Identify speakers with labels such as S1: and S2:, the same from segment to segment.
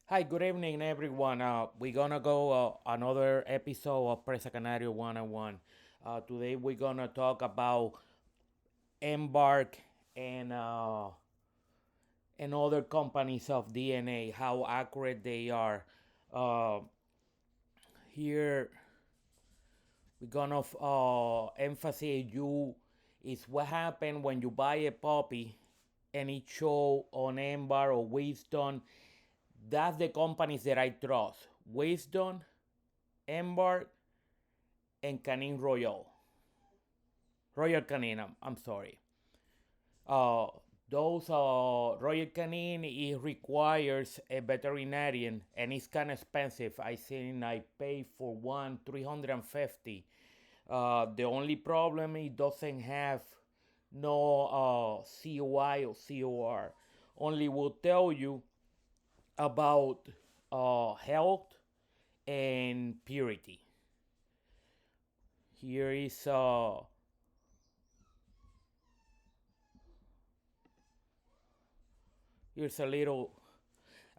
S1: Hi, good evening, everyone. We're gonna go another episode of Presa Canario 101. Today we're gonna talk about Embark and uh, and other companies of DNA, how accurate they are. Uh, Here we're gonna emphasize you is what happened when you buy a puppy and it show on Embark or Wisdom. That's the companies that I trust. Wisdom, Embark, and Canin Royal. Royal Canin, I'm sorry. Uh, those Royal Canin, it requires a veterinarian and it's kind of expensive. I think I pay for one 350. The only problem it doesn't have no COI or COR. Only will tell you about health and purity. Here is here's a little.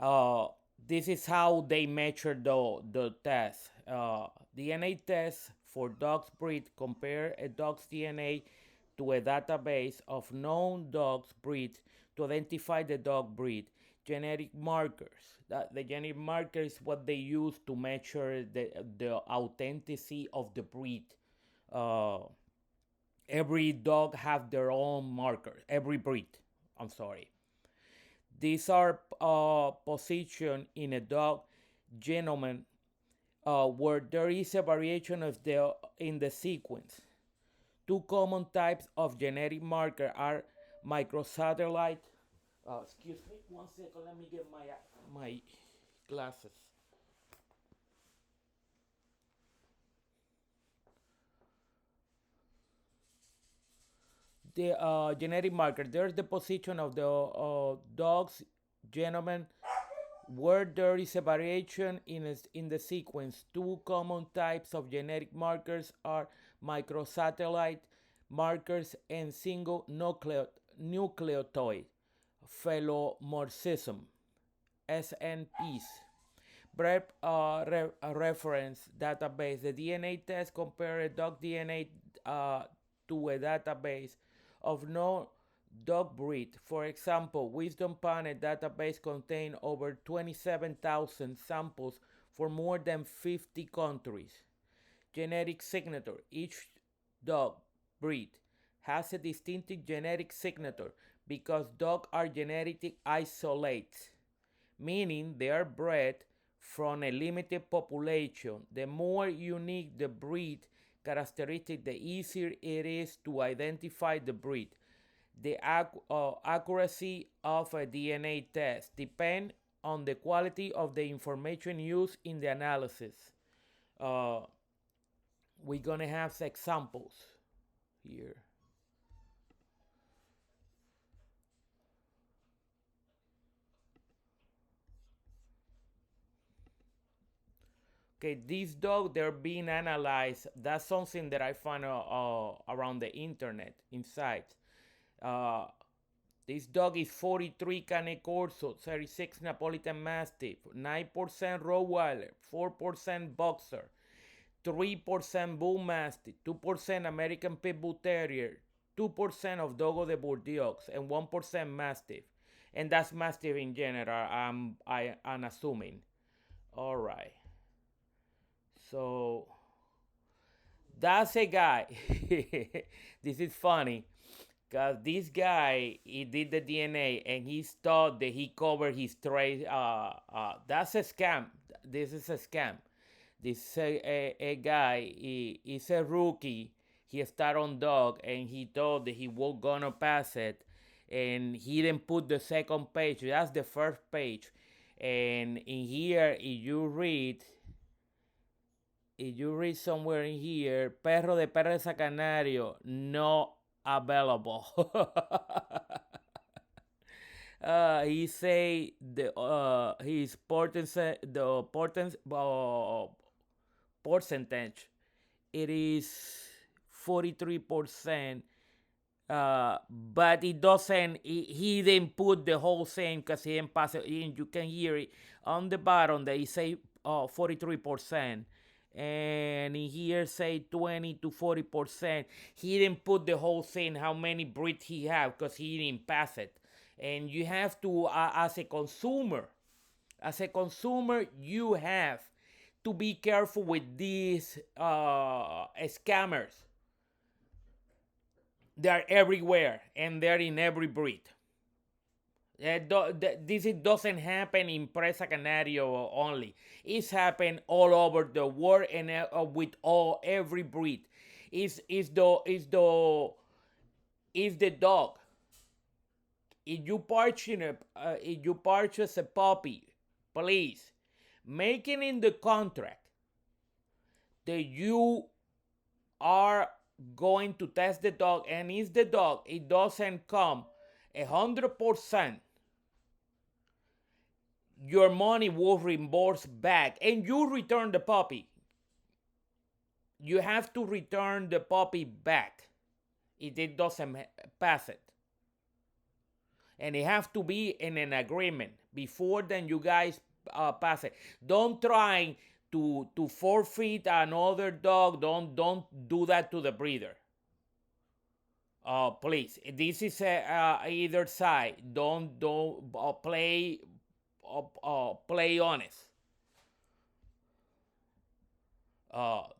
S1: Uh, this is how they measure the test. DNA test for dog's breed compare a dog's DNA to a database of known dog's breed to identify the dog breed. Genetic markers. The genetic marker is what they use to measure the authenticity of the breed. Uh, every dog have their own markers. Every breed. I'm sorry. These are positioned in a dog genome where there is a variation of the in the sequence. Two common types of genetic marker are microsatellite. Excuse me, 1 second. Let me get my glasses. The genetic marker. There's the position of the dog's genome where there is a variation in the sequence. Two common types of genetic markers are microsatellite markers and single nucleotide phylomorphism SNPs. BREP reference database. The DNA test compare a dog DNA to a database of no dog breed. For example, Wisdom Planet database contain over 27,000 samples for more than 50 countries. Genetic signature. Each dog breed has a distinctive genetic signature because dogs are genetic isolates, meaning they are bred from a limited population. The more unique the breed characteristic, the easier it is to identify the breed. The accuracy of a DNA test depends on the quality of the information used in the analysis. Uh, we're gonna have some examples here. Okay, these dogs they're being analyzed. That's something that I found around the internet inside. Uh, this dog is 43 Cane Corso, 36 Napolitan Mastiff, 9% Rottweiler, 4% Boxer, 3% Bull Mastiff, 2% American Pit Bull Terrier, 2% of Dogo de Bordeaux, and 1% Mastiff. And that's Mastiff in general, I'm assuming. All right. So that's a guy. This is funny because this guy he did the DNA and he thought that he covered his trace. That's a scam. This is a scam. This is a guy. He's a rookie. He started on dog and he thought that he was gonna pass it, and he didn't put the second page. That's the first page. And in here, if you read somewhere in here, perro de Pereza Canario, no available. He say his percentage it is 43%, But it doesn't. He didn't put the whole thing because he didn't pass it in. You can hear it on the bottom. They say 43%, and in here say 20 to 40%. He didn't put the whole thing. How many breeds he have because he didn't pass it. And you have to, as a consumer, you have to be careful with these scammers. They're everywhere and they're in every breed. This doesn't happen in Presa Canario only. It's happened all over the world and with every breed. Is the dog. If you purchase a puppy, please make it in the contract that you are going to test the dog, and if the dog it doesn't come 100%, your money will reimburse back and you return the puppy. You have to return the puppy back if it doesn't pass it, and it have to be in an agreement before then you guys pass it. Don't try to forfeit another dog. Don't do that to the breeder. Please, this is either side. Don't play honest.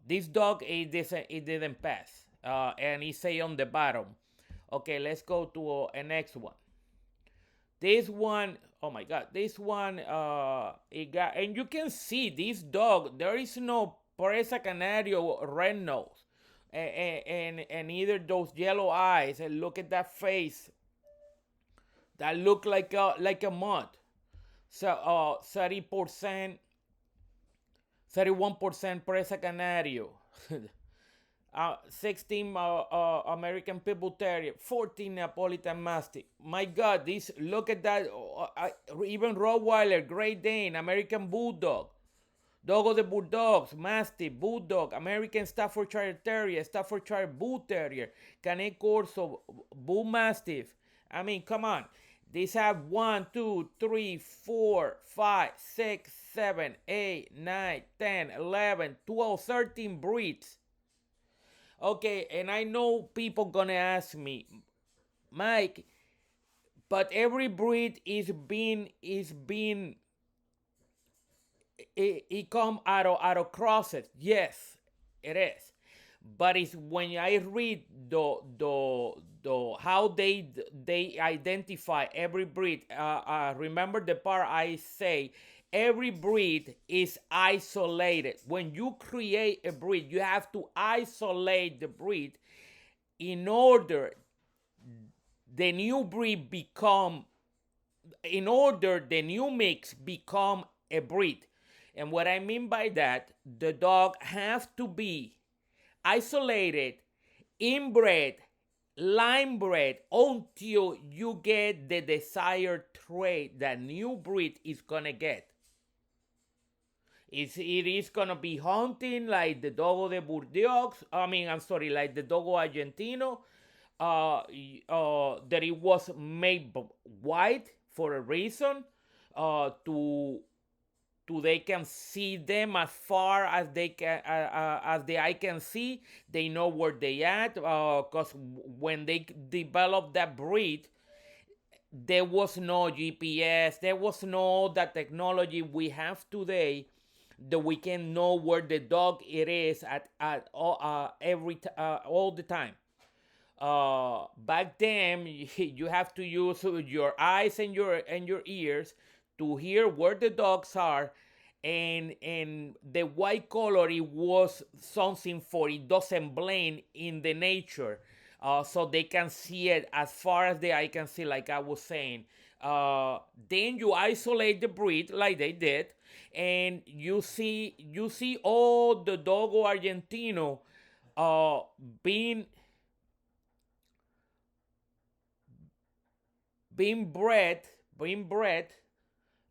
S1: This dog it didn't pass, and it say on the bottom. Okay, let's go to a next one. This one, oh my God, this one, it got, and you can see this dog. There is no Presa Canario red nose, and either those yellow eyes. And look at that face. That look like a mud. So 30%, 31% Presa Canario. 16 American Pitbull Terrier, 14 Neapolitan Mastiff. My God, this look at that. Even Rottweiler, Great Dane, American Bulldog, Dogo de Bulldogs, Mastiff, Bulldog, American Staffordshire Terrier, Staffordshire Bull Terrier, Canet Corso, Bull Mastiff. I mean, come on. These have 1, 2, 3, 4, 5, 6, 7, 8, 9, 10, 11, 12, 13 breeds. Okay, and I know people gonna ask me, Mike, but every breed is being it come out of crosses. Yes, it is. But it's when I read the how they identify every breed. Remember the part I say every breed is isolated. When you create a breed, you have to isolate the breed in order the new breed become in order the new mix become a breed. And what I mean by that, the dog has to be isolated, inbred, line bred until you get the desired trait that new breed is gonna get. It is gonna be hunting like the Dogo de Burdeos. I mean, I'm sorry, like the Dogo Argentino. That it was made white for a reason. To they can see them as far as they can as the eye can see. They know where they at. Because when they developed that breed, there was no GPS. There was no that technology we have today that we can know where the dog it is at all the time. Back then, you have to use your eyes and your ears to hear where the dogs are, and the white color it was something for it doesn't blend in the nature, so they can see it as far as the eye can see, like I was saying. Then you isolate the breed like they did, and you see all the Dogo Argentino uh, being being bred, being bred,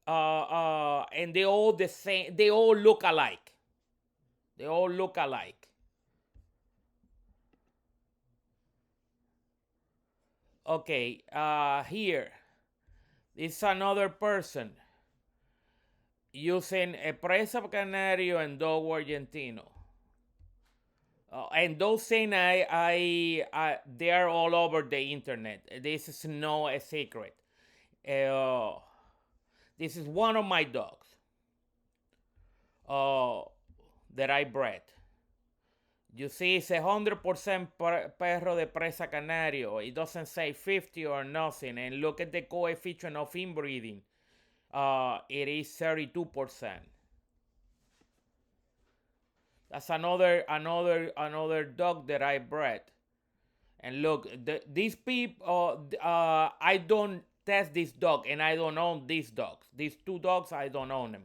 S1: and they all the same. They all look alike. They all look alike. Okay, here is another person using a Presa Canario and Dog Argentino. And those things, they are all over the internet. This is no a secret. Uh, this is one of my dogs uh, that I bred. You see, it's 100% perro de presa canario. It doesn't say 50 or nothing. And look at the coefficient of inbreeding. It is 32%. That's another dog that I bred. And look, these people, I don't test this dog, and I don't own these dogs. These two dogs, I don't own them.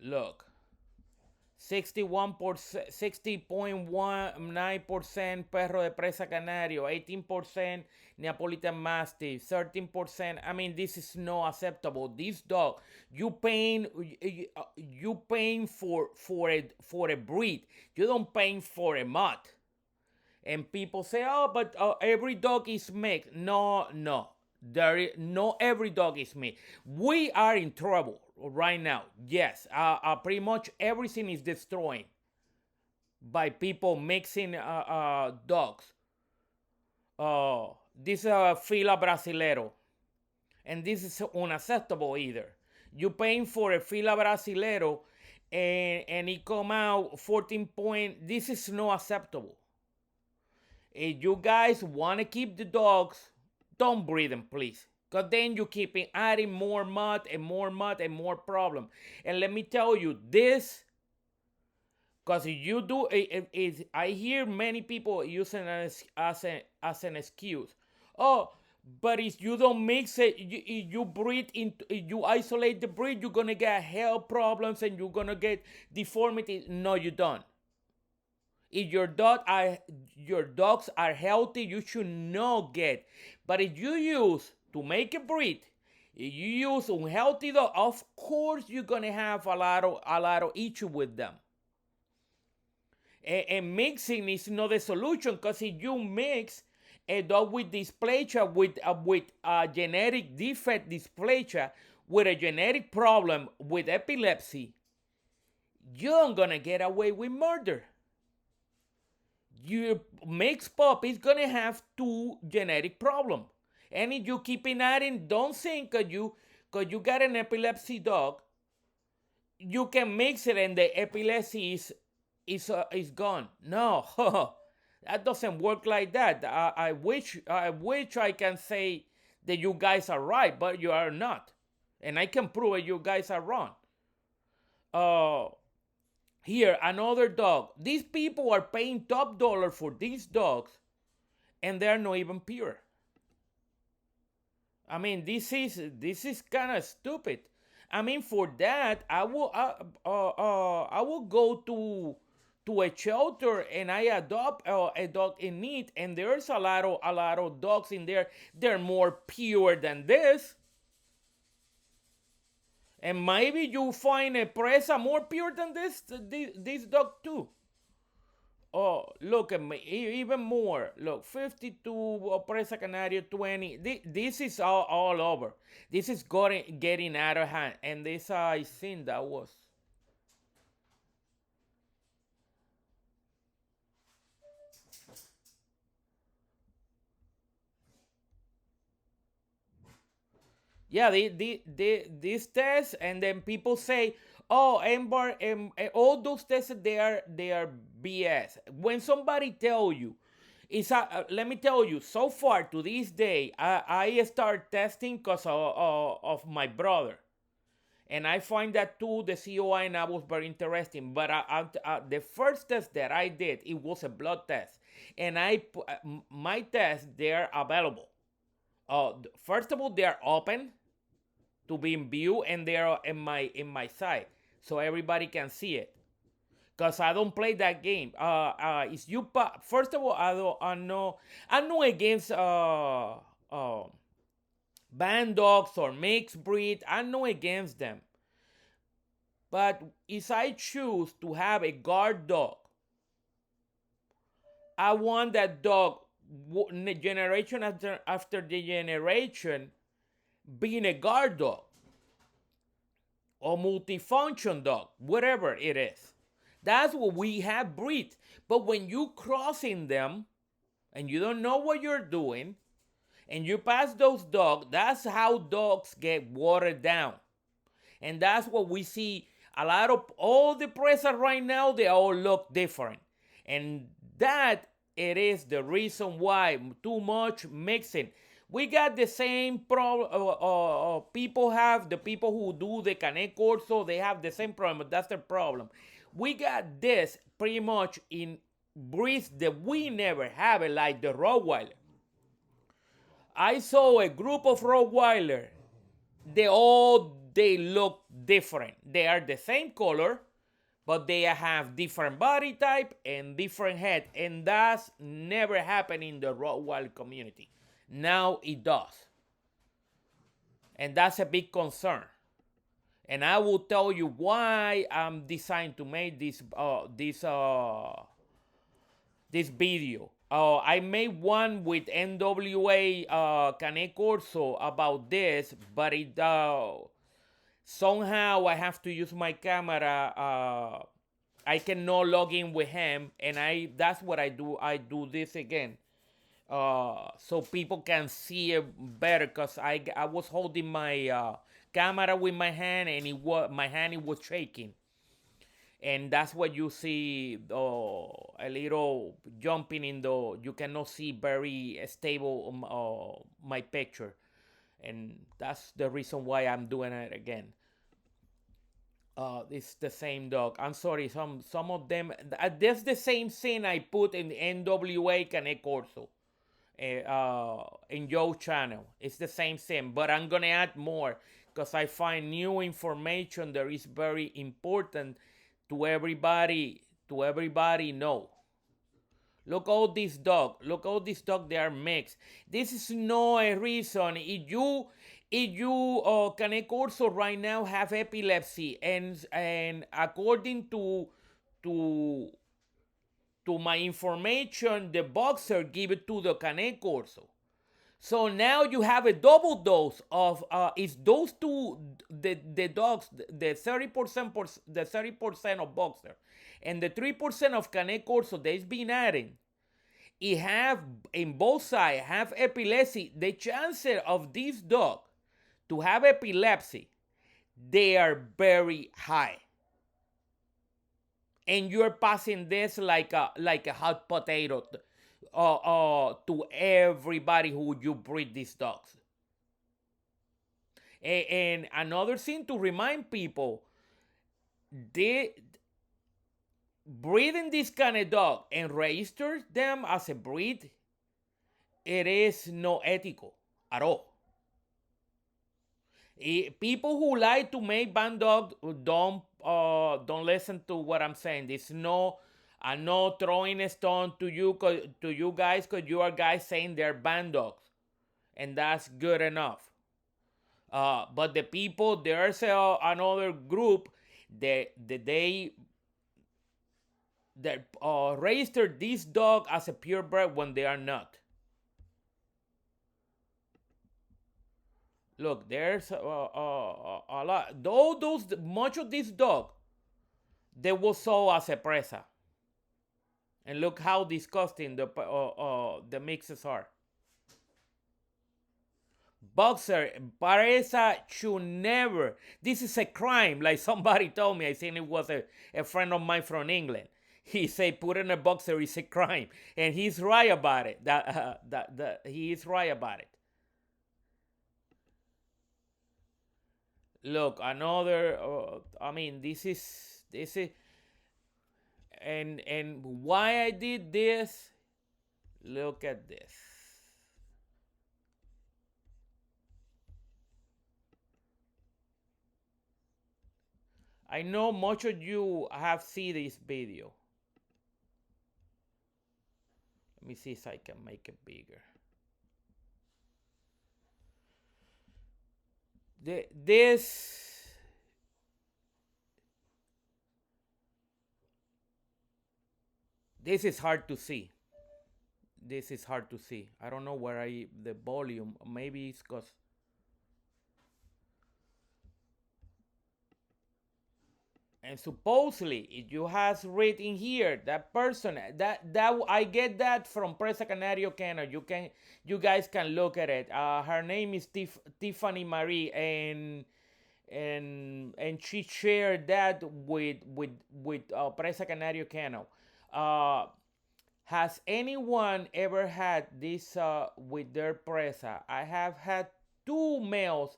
S1: Look, 61%, 60.19% perro de presa canario, 18% Neapolitan Mastiff, 13%. I mean, this is not acceptable. This dog, you paying for a breed. You don't paying for a mutt. And people say, "Oh, but every dog is mixed." No, no, no. Every dog is mixed. We are in trouble right now. Yes, pretty much everything is destroying by people mixing dogs. This is a fila brasilero, and this is unacceptable either. You paying for a fila brasilero, and it come out 14 point. This is not acceptable. If you guys want to keep the dogs, don't breed them, please. Because then you keep adding more mud and more mud and more problem. And let me tell you, this, because you do, I hear many people using it as an excuse. Oh, but if you don't mix it, you breed, you isolate the breed, you're going to get health problems and you're going to get deformity. No, you don't. If your dogs are healthy, you should not get. But if you use to make a breed, if you use unhealthy dog, of course you're gonna have a lot of issue with them. And mixing is not the solution, because if you mix a dog with dysplasia with a genetic defect dysplasia with a genetic problem with epilepsy, you're gonna get away with murder. Your mixed pup is gonna have two genetic problem. And if you keep adding, don't think cause you got an epilepsy dog, you can mix it and the epilepsy is gone. No, that doesn't work like that. I wish I can say that you guys are right, but you are not, and I can prove it. You guys are wrong. Uh, Here, another dog. These people are paying top dollar for these dogs, and they're not even pure. I mean, this is kind of stupid. I mean, for that, I will go to a shelter and I adopt a dog in need, and there's a lot of dogs in there. They're more pure than this. And maybe you find a presa more pure than this dog too. Oh, look at me, even more. Look, 52 presa canario 20. This is all over. This is getting out of hand, and this I think that was. Yeah, this test, and then people say, "Oh, Embar, all those tests they are BS." When somebody tell you, let me tell you, so far to this day, I start testing because of my brother, and I find that too the COI, and I was very interesting. But the first test that I did, it was a blood test, and my tests, they're available. First of all, they're open to be in view, and they're in my site, so everybody can see it. Cause I don't play that game. Is you first of all, I'm not against band dogs or mixed breed. I'm not against them. But if I choose to have a guard dog, I want that dog, generation after the generation, being a guard dog or multifunction dog, whatever it is. That's what we have breed. But when you crossing them and you don't know what you're doing and you pass those dogs, that's how dogs get watered down. And that's what we see. A lot of all the presses right now, they all look different. And that it is the reason why too much mixing. We got the same problem. People have the people who do the Canet Corso, they have the same problem. That's the problem. We got this pretty much in breeds that we never have it, like the Rottweiler. I saw a group of Rottweiler. They look different. They are the same color, but they have different body type and different head, and that's never happened in the Rottweiler community. Now it does, and that's a big concern. And I will tell you why I'm designed to make this video. I made one with NWA Canet Corso about this, but it somehow I have to use my camera. I cannot log in with him, and that's what I do. I do this again, so people can see it better. Cause I was holding my camera with my hand, and my hand it was shaking, and that's what you see. A little jumping in the. You cannot see very stable my picture, and that's the reason why I'm doing it again. It's the same dog. I'm sorry, some of them. That's the same scene I put in the NWA Canet Corso, in Joe channel. It's the same scene, but I'm gonna add more because I find new information that is very important to everybody. To everybody know. Look all these dog. Look all these dog. They are mixed. This is no a reason. If you Canet Corso right now have epilepsy, and according to to my information, the boxer give it to the Canet Corso. So now you have a double dose of it's those two the dogs, the 30% the 30% of boxer and the 3% of Canet Corso that's been adding. It have in both sides have epilepsy. The chances of this dog to have epilepsy, they are very high. And you're passing this like a hot potato to everybody who you breed these dogs. And another thing to remind people, they breeding this kind of dog and register them as a breed, it is no ethical at all. People who like to make band dogs don't listen to what I'm saying. This no, I'm not throwing a stone to you guys, because you are guys saying they're band dogs, and that's good enough. But the people, there's another group that register this dog as a purebred when they are not. Look, there's a lot. Though much of this dog, they was sold as a presa, and look how disgusting the mixes are. Boxer, presa should never. This is a crime, like somebody told me. I think it was a friend of mine from England. He said putting a boxer is a crime, and he's right about it. He is right about it. Look, another. I mean, this is, and why I did this. Look at this. I know much of you have seen this video. Let me see if I can make it bigger. This is hard to see. this is hard to see. I don't know where the volume. Maybe it's because. And supposedly, if you has read in here that person that I get that from Presa Canario Cano. You guys can look at it. Her name is Tiffany Marie, and she shared that with Presa Canario Cano. Uh, has anyone ever had this with their presa? I have had two males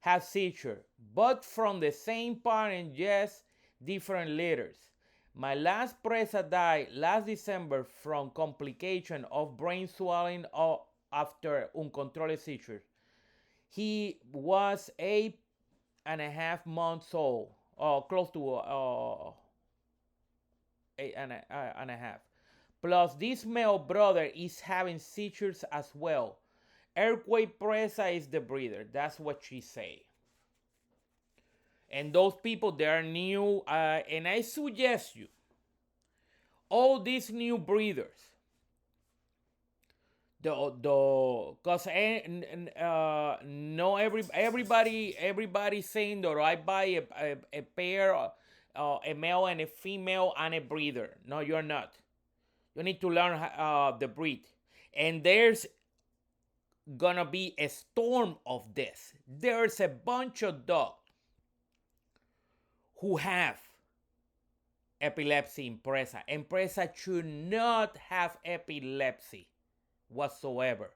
S1: have seizure, but from the same parent, yes, different litters. My last presa died last December from complication of brain swelling after uncontrolled seizures. He was 8.5 months old, or close to 8.5. Plus, this male brother is having seizures as well. Earthquake Presa is the breeder. That's what she say. And those people, they are new. And I suggest you, all these new breeders, because no everybody saying that I buy a pair, a male and a female and a breeder. No, you're not. You need to learn the breed. And there's gonna be a storm of this. There's a bunch of dogs who have epilepsy in Presa. And Presa should not have epilepsy whatsoever.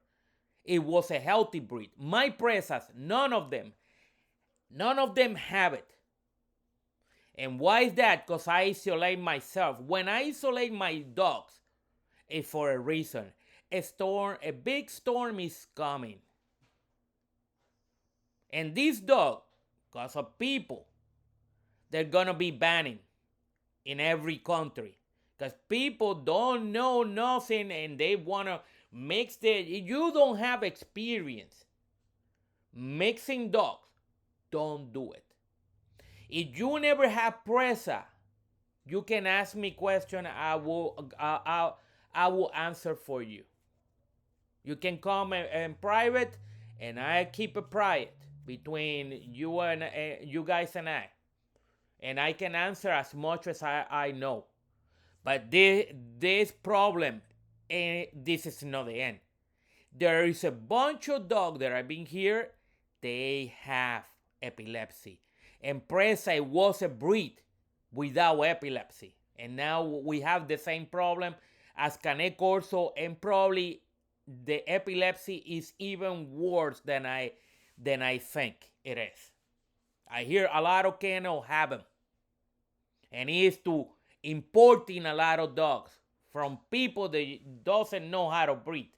S1: It was a healthy breed. My Presas, none of them have it. And why is that? Because I isolate myself. When I isolate my dogs, it's for a reason. A big storm is coming. And this dog, because of people, they're gonna be banning in every country. Because people don't know nothing and they wanna mix you don't have experience mixing dogs, don't do it. If you never have presa, you can ask me question. I will answer for you. You can come in private, and I keep it private between you and you guys and I. And I can answer as much as I know. But this problem, this is not the end. There is a bunch of dogs that have been here. They have epilepsy. And Presa was a breed without epilepsy. And now we have the same problem as Canet Corso, and probably the epilepsy is even worse than I think it is. I hear a lot of kennels have them. And it is to importing a lot of dogs from people that doesn't know how to breed.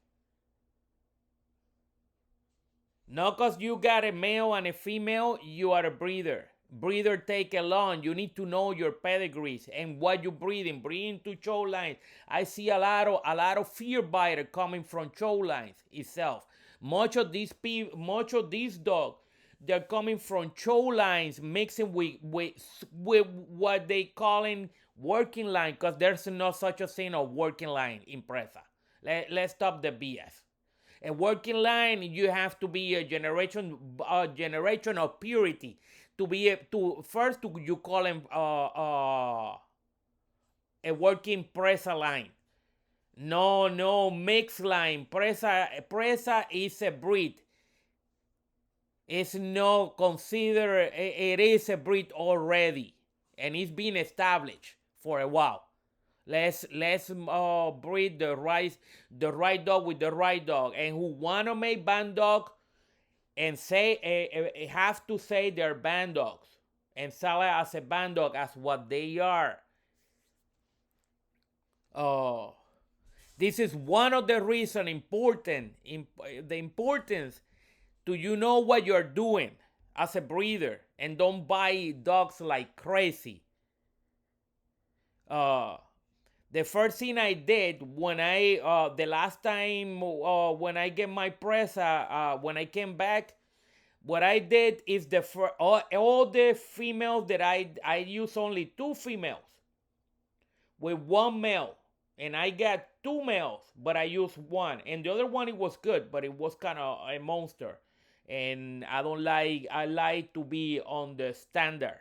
S1: Not because you got a male and a female, you are a breeder. Breeder take a long. You need to know your pedigrees and what you breeding. Breeding to show lines. I see a lot of fear biter coming from show lines itself. Much of these dogs, they're coming from show lines mixing with what they calling working line, because there's no such a thing of working line in Presa. Let's stop the BS. A working line, you have to be a generation of purity to be you call them a working presa line. No mixed line. Presa is a breed. It's not considered. It is a breed already, and it's been established for a while. Let's breed the right dog with the right dog. And who wanna make band dog and say have to say they're band dogs and sell it as a band dog as what they are. This is one of the reasons the importance to you know what you're doing as a breeder, and don't buy dogs like crazy. The first thing I did when the last time when I get my presa, when I came back, what I did is all the females that I use only 2 females with 1 male, and I got two males, but I used one, and the other one it was good, but it was kind of a monster, and I don't like. I like to be on the standard.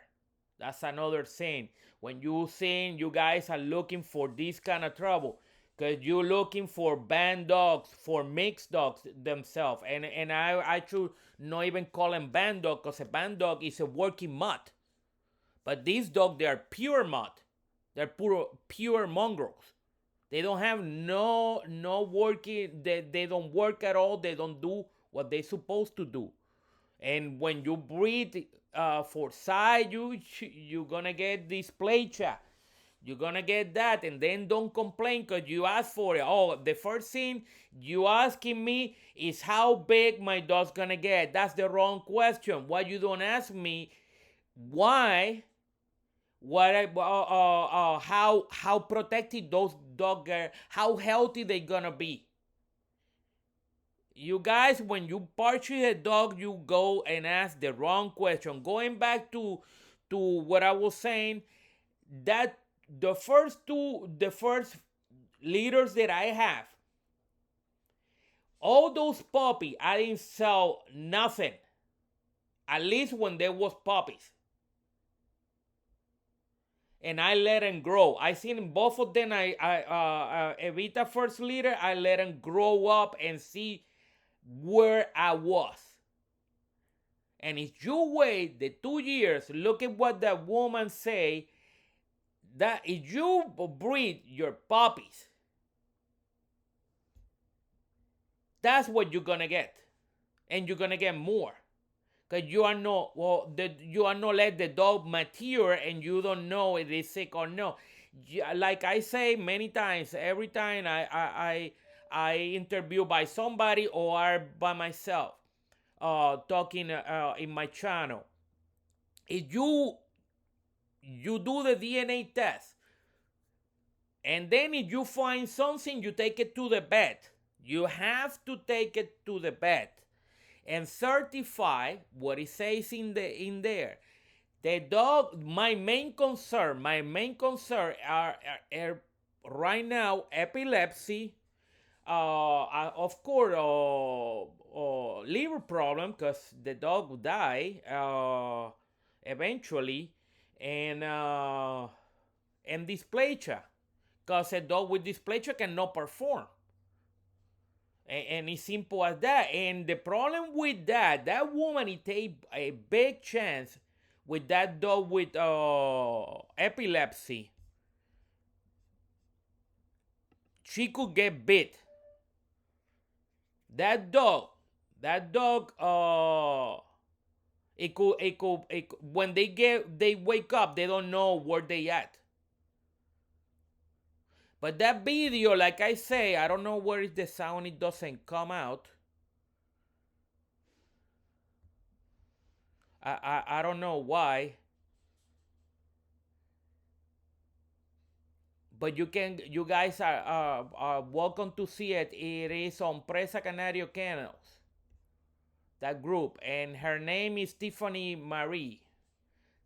S1: That's another thing. When you saying you guys are looking for this kind of trouble, because you're looking for band dogs, for mixed dogs themselves, and I should not even call them band dog, because a band dog is a working mutt, but these dogs they are pure mutt. They're pure mongrels. They don't have no working. They don't work at all. They don't do what they're supposed to do. And when you breed for side, you're gonna get dysplasia. You're gonna get that, and then don't complain because you asked for it. Oh, the first thing you asking me is how big my dog's gonna get. That's the wrong question. Why you don't ask me why how protected those dogs are, how healthy they gonna be. You guys, when you purchase a dog, you go and ask the wrong question. Going back to what I was saying, that the first leaders that I have, all those puppies, I didn't sell nothing. At least when there was puppies, and I let them grow. I seen both of them. Evita first leader, I let them grow up and see where I was. And if you wait the 2 years, look at what that woman say. That if you breed your puppies, that's what you're gonna get, and you're gonna get more. Because you are not let the dog mature and you don't know if it's sick or no. Like I say many times, every time I interview by somebody or by myself, talking in my channel. If you do the DNA test, and then if you find something, you take it to the vet. You have to take it to the vet and certify what it says in there. The dog, my main concern are right now epilepsy, of course, liver problem because the dog will die eventually, and dysplasia because a dog with dysplasia cannot perform. And it's simple as that. And the problem with that woman, it take a big chance with that dog with epilepsy. She could get bit. That dog, when they wake up, they don't know where they at. But that video, like I say, I don't know where is the sound, it doesn't come out. I don't know why. But you guys are welcome to see it. It is on Presa Canario Kennels, that group, and her name is Tiffany Marie.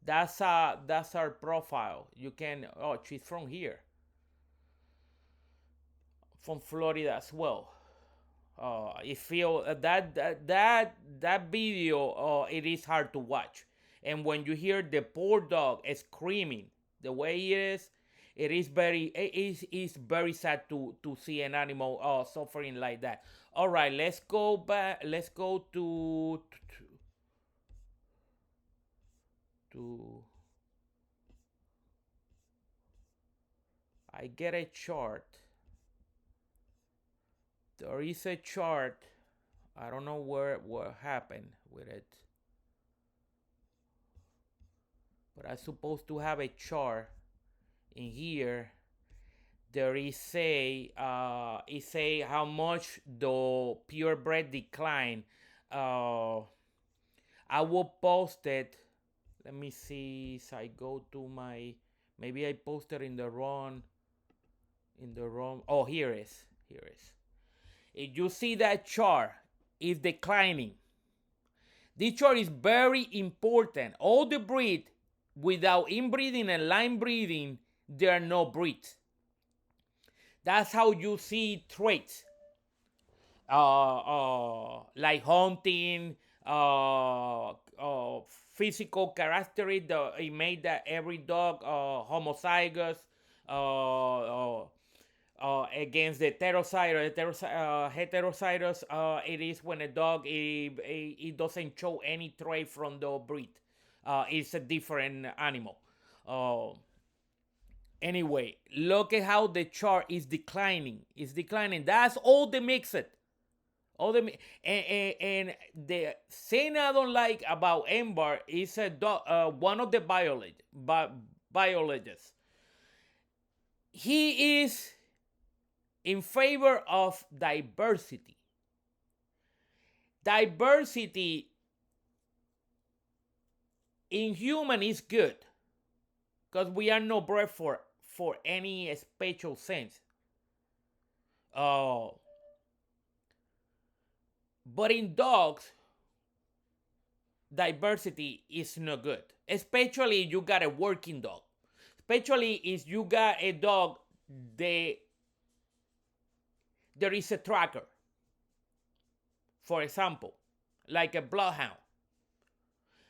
S1: That's her profile. You can. Oh, she's from here, from Florida as well. It feel that video. It is hard to watch, and when you hear the poor dog screaming the way it is very sad to see an animal suffering like that. All right, let's go back. Let's go to. I get a chart. There is a chart. I don't know what happened with it, but I'm supposed to have a chart in here. There is it say how much the purebred decline. I will post it. Let me see if I go to my. Maybe I posted in the wrong. Oh, here is. If you see that chart, is declining. This chart is very important. All the breed, without inbreeding and line breeding, there are no breeds. That's how you see traits, like hunting, physical characteristics. It made that every dog homozygous, against the heterozygous. It is when a dog it doesn't show any trait from the breed. It's a different animal. Uh, anyway, look at how the chart is declining. It's declining. That's all the mixed. All the and the thing I don't like about Embar is one of the biologists. He is in favor of diversity. Diversity in human is good because we are not bred for any special sense. Uh, but in dogs, diversity is not good. Especially if you got a working dog. Especially if you got a dog that there is a tracker. For example, like a bloodhound.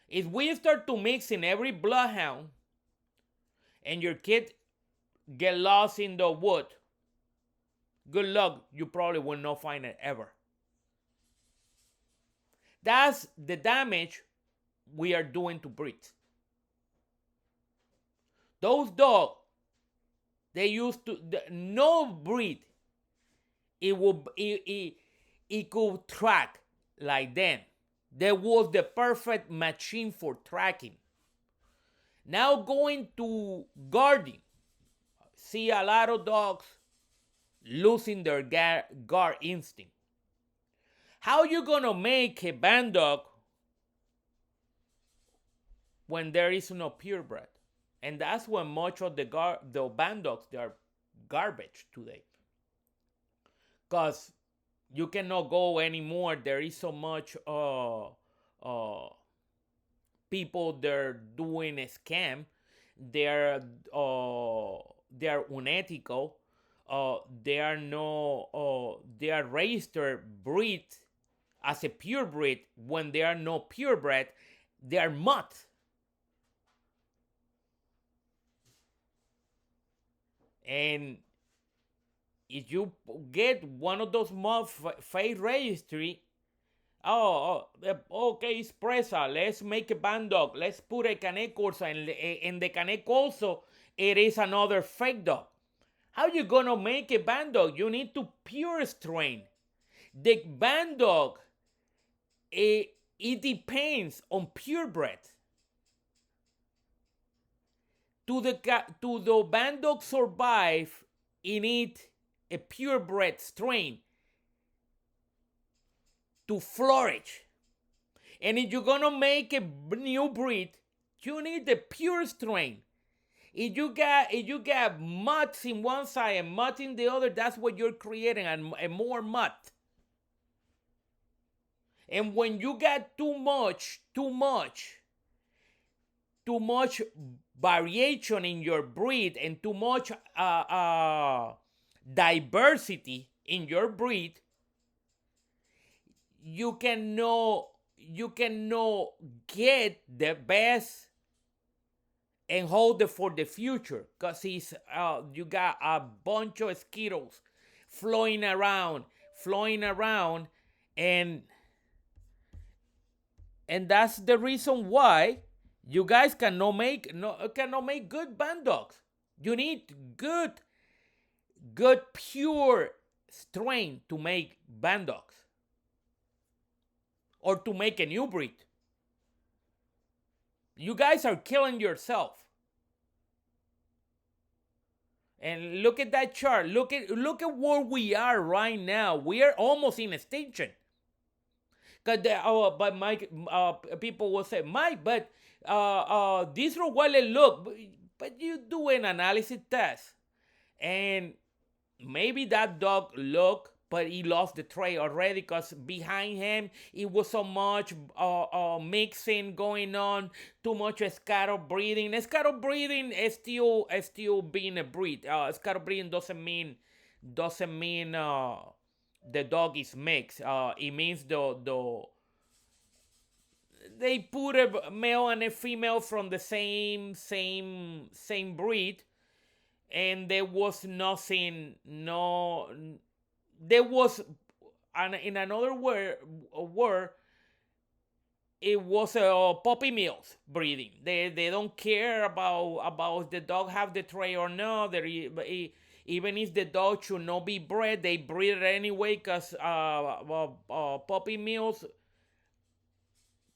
S1: If we start to mix in every bloodhound and your kid get lost in the wood, good luck, you probably will not find it ever. That's the damage we are doing to breeds. Those dogs, they used to, no breed, it could track like them. That was the perfect machine for tracking. Now going to guarding, see a lot of dogs losing their guard instinct. How you gonna make a band dog when there is no purebred? And that's when much of the band dogs, they are garbage today. Because you cannot go anymore. There is so much people they're doing a scam. They're unethical. They are no they are registered breed as a purebred when they are no purebred. They are mutt. And if you get one of those mob face registry, okay, it's presa. Let's make a band dog. Let's put a Canek also. And in the Canek also, it is another fake dog. How you gonna make a band dog? You need to pure strain. The band dog, it depends on purebred. To the band dog survive, it need a purebred strain to flourish. And if you're gonna make a new breed, you need the pure strain. If you got mutts in one side and mutt in the other, that's what you're creating, and more mutt. And when you got too much variation in your breed and too much diversity in your breed, you cannot get the best and hold it for the future, because you got a bunch of Skittles flowing around, and that's the reason why you guys cannot make good band dogs. You need good pure strain to make band dogs or to make a new breed. You guys are killing yourself. And look at that chart. Look at where we are right now. We are almost in extinction. But Mike, people will say, Mike, but this Rottweiler look, but you do an analysis test, and maybe that dog look, but he lost the trait already, because behind him it was so much mixing going on, too much scatter breeding. Scatter breeding is still being a breed. Scatter breeding doesn't mean doesn't mean the dog is mixed. It means the they put a male and a female from the same breed, and there was nothing, no, there was, and in another word, it was a puppy mills breeding. They don't care about the dog have the trait or not. Even if the dog should not be bred, they breed it anyway because puppy mills,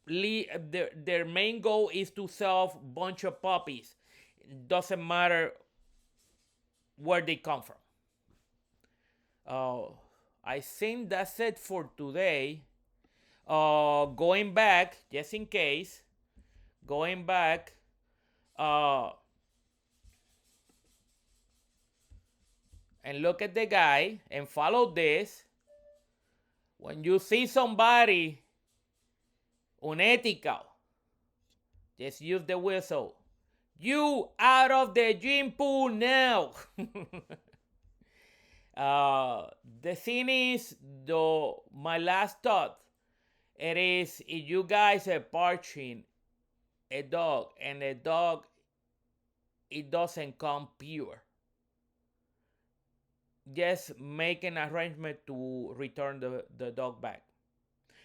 S1: their main goal is to sell a bunch of puppies. It doesn't matter where they come from. Uh, I think that's it for today. Going back, just in case, going back, uh, and look at the guy and follow this. When you see somebody unethical, just use the whistle. You out of the gym pool now. The thing is, though, my last thought, it is if you guys are parching a dog and a dog, it doesn't come pure, just make an arrangement to return the dog back,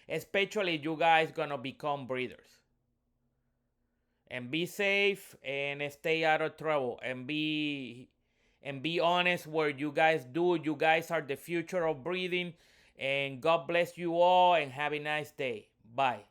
S1: especially you guys gonna become breeders. And be safe and stay out of trouble, and be honest where you guys do. You guys are the future of breeding, and God bless you all and have a nice day. Bye.